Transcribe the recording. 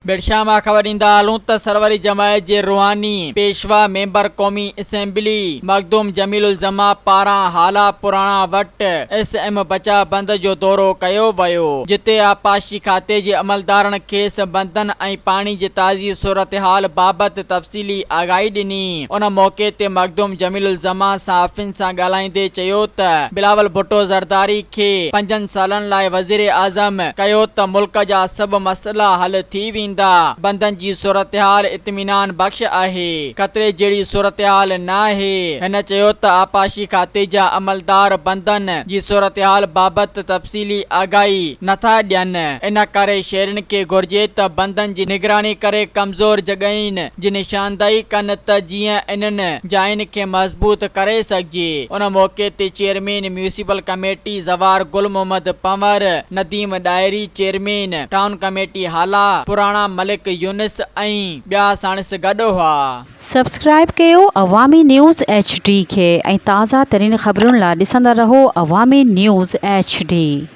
बिरशामा ख़बर ईंदा हलूं त सरवरी जमायत जे रूहानी पेशवा मेंबर क़ौमी असेंबली मखदूम जमील ज़मा पारां हाला पुराणा वट SM बचा बंद जो दौरो कयो वियो, जिते आपाशी खाते जे अमलदारनि खेसि बंदनि ऐं पाणी जी ताज़ी सूरतहाल बाबति तफ़सीली आगाही ॾिनी। उन मौक़े ते मखदूम जमील ज़मा सहाफ़ियुनि सां ॻाल्हाईंदे चयो त बिलावल भुट्टो ज़रदारी खे 5 सालनि लाइ वज़ीर आज़म कयो त मुल्क जा सभु मसइला हल थी वेंदा। बंदनि जी सूरतहाल इत्मीनान बख़्श आहे, ख़तरे जहिड़ी सूरतहाल न आहे। हिन चयो त आपाशी खाते जा अमलदार बंदनि जी सूरतहाल बाबति तफ़सीली आगाही नथा ॾियनि। इन करे शहरनि खे घुर्जे त बंदनि जी निगरानी करे कमज़ोर जॻहियुनि जी निशानदाही कनि त जीअं इन्हनि जायुनि खे मज़बूत करे सघिजे। उन मौक़े ते चेयरमैन म्यूनिसिपल कमेटी ज़वार Gul Mohammad Panwar, Nadeem Dahri chairman town committee Hala पुराणा मलिक यूनिस ऐं ॿिया साणस गॾु हुआ। सब्सक्राइब कयो अवामी न्यूज़ HD खे ऐं ताज़ा तरीन ख़बरुनि लाइ ॾिसंदा रहो अवामी न्यूज़ HD।